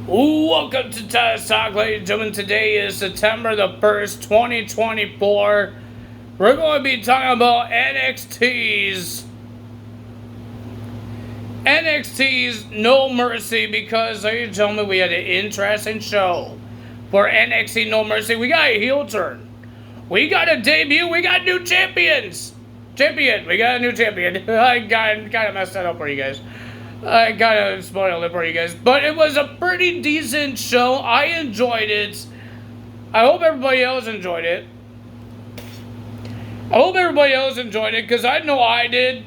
Welcome to Taz Talk, ladies and gentlemen. Today is September the 1st, 2024. We're going to be talking about NXT's No Mercy because, ladies and gentlemen, we had an interesting show for NXT No Mercy. We got a heel turn. We got a debut. We got new champions. We got a new champion. I kind of messed that up for you guys. I kind of spoiled it for you guys. But it was a pretty decent show. I enjoyed it. I hope everybody else enjoyed it. Because I know I did.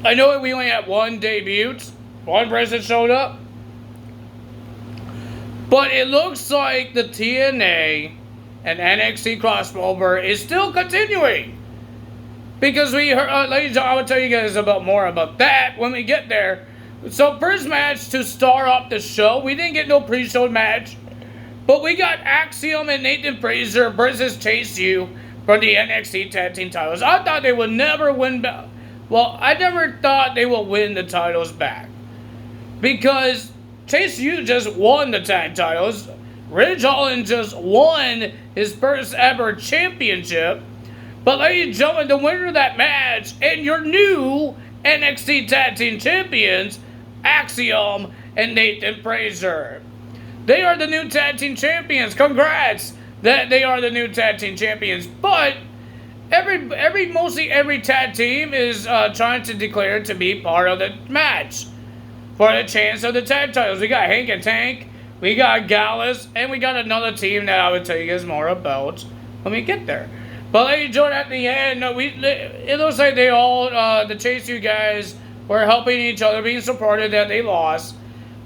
I know we only had one debut. One person showed up. But it looks like the TNA and NXT crossover is still continuing. Because we heard, ladies, I will tell you guys more about that when we get there. So first match to start off the show, we didn't get no pre-show match, but we got Axiom and Nathan Frazer versus Chase U for the NXT Tag Team titles. I thought they would never win. I never thought they would win the titles back because Chase U just won the tag titles. Ridge Holland just won his first ever championship. But ladies and gentlemen, the winner of that match and your new NXT Tag Team Champions, Axiom and Nathan Frazer. They are the new Tag Team Champions. Congrats that they are the new Tag Team Champions. But mostly every tag team is trying to declare to be part of the match for the chance of the tag titles. We got Hank and Tank, we got Gallus, and we got another team that I would tell you guys more about when we get there. But ladies and gentlemen, at the end, it looks like they all, the Chase U guys, were helping each other, being supported that they lost.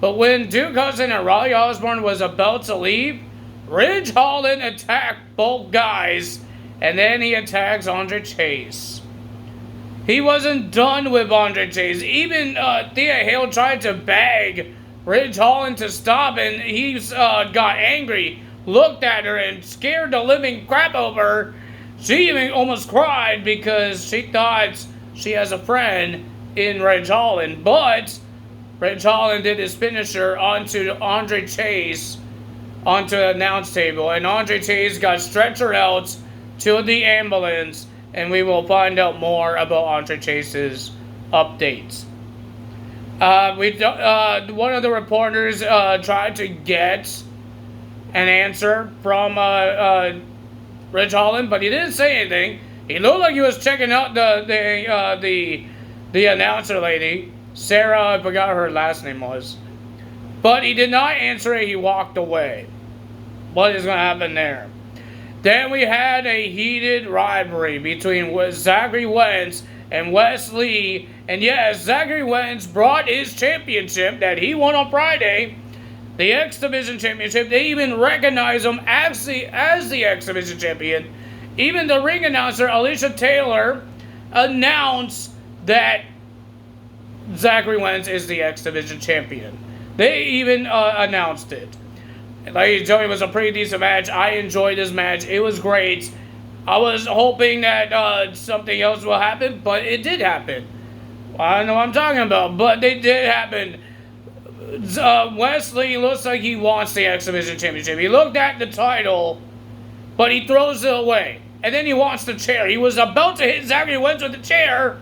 But when Duke Hudson and Riley Osborne was about to leave, Ridge Holland attacked both guys, and then he attacks Andre Chase. He wasn't done with Andre Chase. Even Thea Hale tried to beg Ridge Holland to stop, and he got angry, looked at her, and scared the living crap out of her. She even almost cried because she thought she has a friend in Ridge Holland. But Ridge Holland did his finisher onto Andre Chase onto the announce table. And Andre Chase got stretchered out to the ambulance. And we will find out more about Andre Chase's updates. One of the reporters tried to get an answer from Ridge Holland, but he didn't say anything. He looked like he was checking out the announcer lady, Sarah. I forgot her last name was, but he did not answer it. He walked away. What is going to happen there? Then we had a heated rivalry between Zachary Wentz and Wes Lee, and yes, Zachary Wentz brought his championship that he won on Friday. The X Division Championship. They even recognize him as the X Division Champion. Even the ring announcer, Alicia Taylor, announced that Zachary Wentz is the X Division Champion. They even announced it. Ladies and gentlemen, it was a pretty decent match. I enjoyed this match. It was great. I was hoping that something else will happen, but it did happen. I don't know what I'm talking about, but they did happen. Wesley looks like he wants the X Division Championship. He looked at the title, but he throws it away. And then he wants the chair. He was about to hit Zachary Wentz with the chair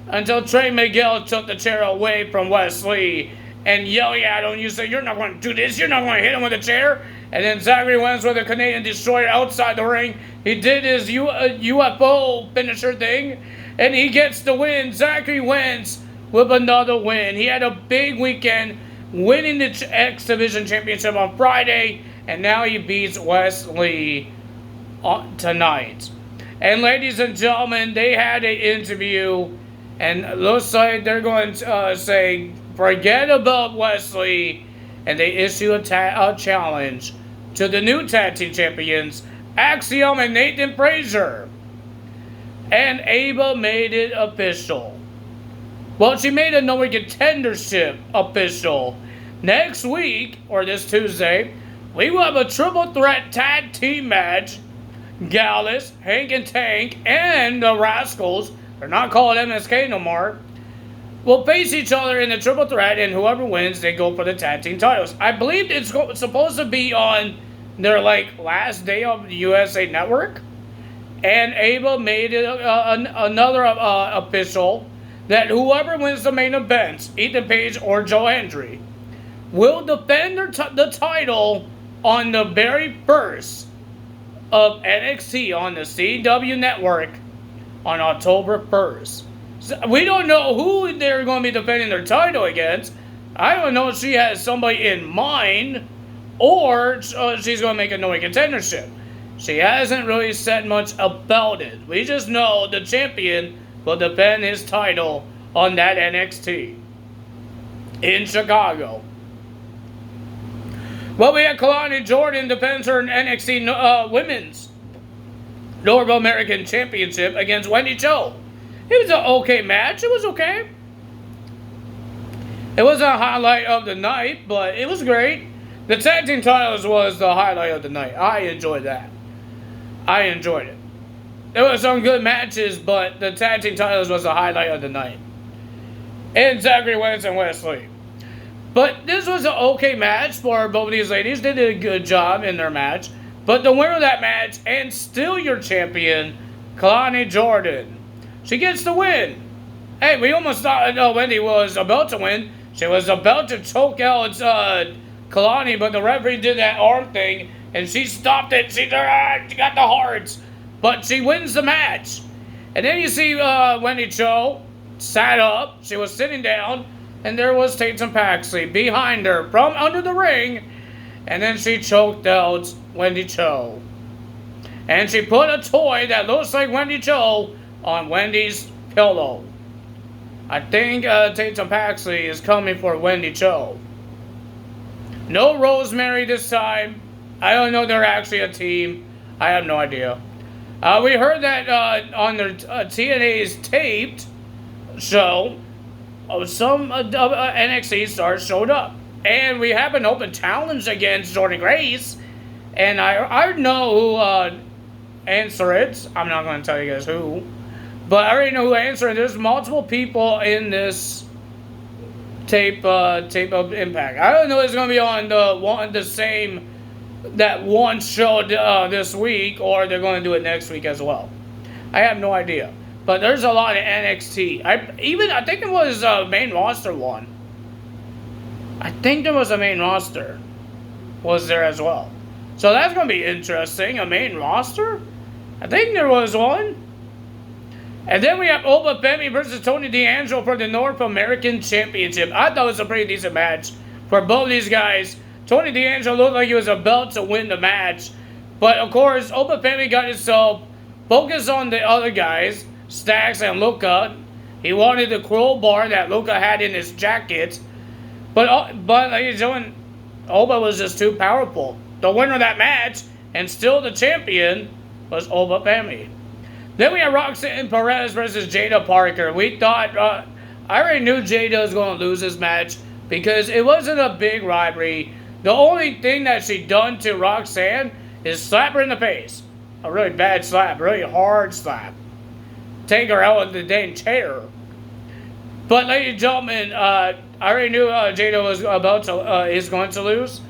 until Trey Miguel took the chair away from Wesley and yelling at him. You say, "You're not going to do this. You're not going to hit him with a chair." And then Zachary Wentz with a Canadian Destroyer outside the ring. He did his UFO finisher thing, and he gets the win. Zachary Wentz with another win. He had a big weekend, winning the X Division Championship on Friday, and now he beats Wesley tonight. And ladies and gentlemen, they had an interview, and it looks like they're going to say, forget about Wesley, and they issue a challenge to the new Tag Team Champions, Axiom and Nathan Frazer. And Ava made it official. Well, she made a no contendership official. Next week, or this Tuesday, we will have a triple threat tag team match. Gallus, Hank and Tank, and the Rascals, they're not called MSK no more, will face each other in a triple threat, and whoever wins, they go for the tag team titles. I believe it's supposed to be on their last day of the USA Network, and Ava made it another official that whoever wins the main event, Ethan Page or Joe Hendry, will defend the title on the very first of NXT on the CW Network on October 1st. So we don't know who they're going to be defending their title against. I don't know if she has somebody in mind or she's going to make a no contendership. She hasn't really said much about it. We just know the champion will defend his title on that NXT in Chicago. Well, we had Kalani Jordan defends her NXT Women's North American Championship against Wendy Cho. It was an okay match. It was okay. It wasn't a highlight of the night, but it was great. The tag team titles was the highlight of the night. I enjoyed that. I enjoyed it. There were some good matches, but the tag team titles was the highlight of the night. And Zachary Wentz and Wesley. But this was an okay match for both of these ladies. They did a good job in their match. But the winner of that match, and still your champion, Kalani Jordan, she gets the win. Hey, we almost thought Wendy was about to win. She was about to choke out Kalani, but the referee did that arm thing, and she stopped it. She got the hearts, but she wins the match. And then you see Wendy Cho sat up. She was sitting down, and there was Tatum Paxley behind her from under the ring, and then she choked out Wendy Cho. And she put a toy that looks like Wendy Cho on Wendy's pillow. I think Tatum Paxley is coming for Wendy Cho. No Rosemary this time. I don't know they're actually a team. I have no idea. We heard that on their TNA's taped show, some NXT stars showed up. And we have an open challenge against Jordan Grace. And I know who answered it. I'm not going to tell you guys who. But I already know who answered it. There's multiple people in this tape of Impact. I don't know if it's going to be on the same that one show this week, or they're going to do it next week as well. I have no idea. But there's a lot of NXT. I think it was a main roster one. I think there was a main roster was there as well. So that's going to be interesting. A main roster? I think there was one. And then we have Oba Femi versus Tony D'Angelo for the North American Championship. I thought it was a pretty decent match for both these guys. Tony D'Angelo looked like he was about to win the match. But, of course, Oba Femi got himself focused on the other guys, Stacks and Luca. He wanted the crowbar that Luca had in his jacket. But ladies and gentlemen, Oba was just too powerful. The winner of that match, and still the champion, was Oba Femi. Then we have Roxanne Perez versus Jada Parker. We thought, I already knew Jada was going to lose this match because it wasn't a big rivalry. The only thing that she done to Roxanne is slap her in the face. A really bad slap, really hard slap. Take her out of the dang chair. But ladies and gentlemen, I already knew Jada was is going to lose.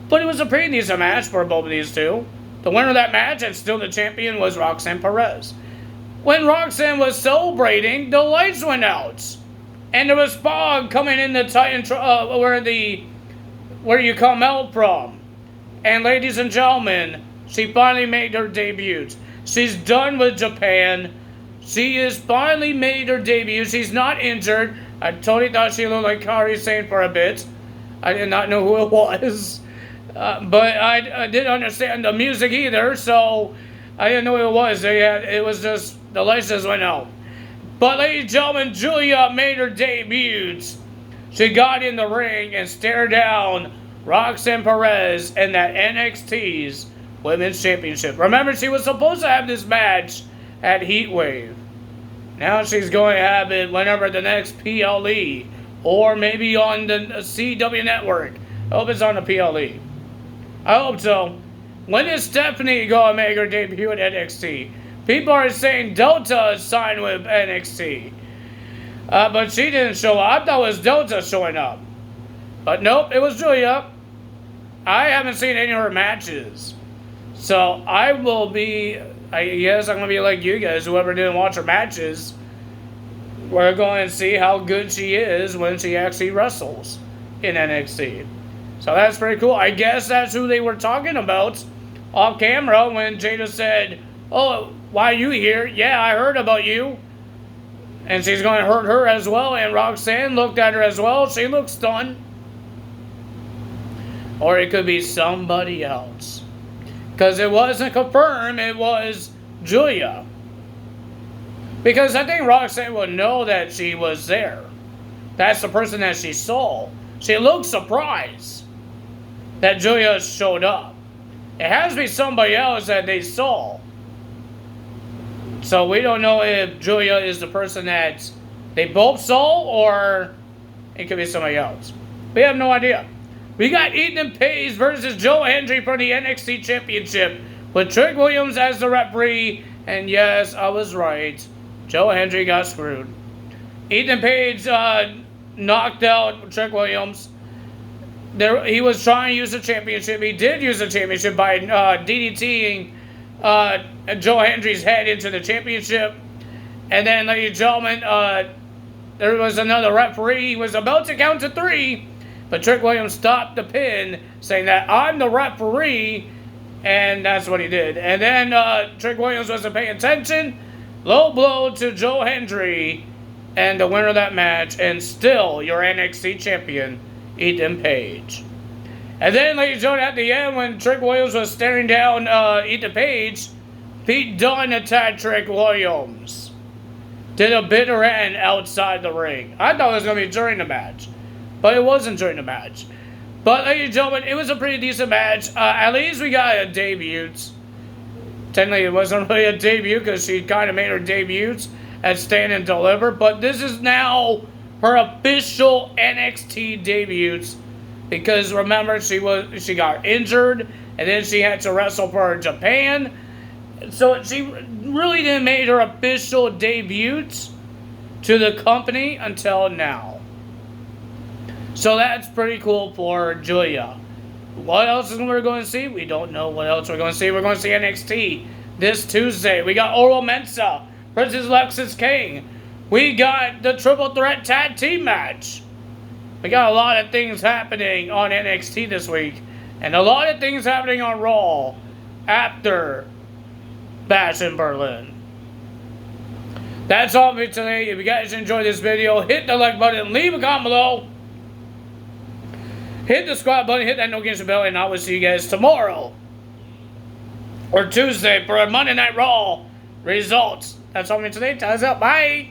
But it was a pretty decent match for both of these two. The winner of that match, and still the champion, was Roxanne Perez. When Roxanne was celebrating, the lights went out. And there was fog coming in the Titan where you come out from. And ladies and gentlemen, she finally made her debut. She's done with Japan. She has finally made her debut. She's not injured. I totally thought she looked like Kairi Sane for a bit. I did not know who it was. But I didn't understand the music either, so I didn't know who it was. It was just, the lights just went out. But ladies and gentlemen, Julia made her debut. She got in the ring and stared down Roxanne Perez in that NXT's Women's Championship. Remember, she was supposed to have this match at Heatwave. Now she's going to have it whenever the next PLE, or maybe on the CW network. I hope it's on the PLE. I hope so. When is Stephanie going to make her debut at NXT? People are saying Delta is signed with NXT. But she didn't show up. I thought it was Delta showing up. But nope, it was Julia. I haven't seen any of her matches. So I will be, I guess I'm going to be like you guys, whoever didn't watch her matches. We're going to see how good she is when she actually wrestles in NXT. So that's pretty cool. I guess that's who they were talking about off camera when Jada said, "Oh, why are you here? Yeah, I heard about you." And she's going to hurt her as well. And Roxanne looked at her as well. She looks stunned. Or it could be somebody else. Because it wasn't confirmed. It was Julia. Because I think Roxanne would know that she was there. That's the person that she saw. She looked surprised that Julia showed up. It has to be somebody else that they saw. So we don't know if Julia is the person that they both saw, or it could be somebody else. We have no idea. We got Ethan Page versus Joe Hendry for the NXT Championship with Trick Williams as the referee. And yes, I was right. Joe Hendry got screwed. Ethan Page knocked out Trick Williams. He was trying to use the championship. He did use the championship by DDTing Joe Hendry's head into the championship. And then, ladies and gentlemen, there was another referee. He was about to count to 3, but Trick Williams stopped the pin, saying that I'm the referee, and that's what he did. And then Trick Williams wasn't paying attention. Low blow to Joe Hendry, and the winner of that match, and still your NXT champion, Ethan Page. And then, ladies and gentlemen, at the end, when Trick Williams was staring down Ethan Page, Pete Dunne attacked Trick Williams. Did a bitter end outside the ring. I thought it was going to be during the match, but it wasn't during the match. But, ladies and gentlemen, it was a pretty decent match. At least we got a debut. Technically, it wasn't really a debut because she kind of made her debuts at Stand and Deliver. But this is now her official NXT debut. Because remember, she got injured, and then she had to wrestle for Japan. So she really didn't make her official debut to the company until now. So that's pretty cool for Julia. What else is we're going to see? We don't know what else we're going to see. We're going to see NXT this Tuesday. We got Oro Mensah versus Lexis King. We got the Triple Threat Tag Team match. We got a lot of things happening on NXT this week. And a lot of things happening on Raw after Bash in Berlin. That's all for me today. If you guys enjoyed this video, hit the like button, leave a comment below. Hit the subscribe button, hit that notification bell, and I will see you guys tomorrow or Tuesday for a Monday Night Raw results. That's all for me today. Time's up. Bye.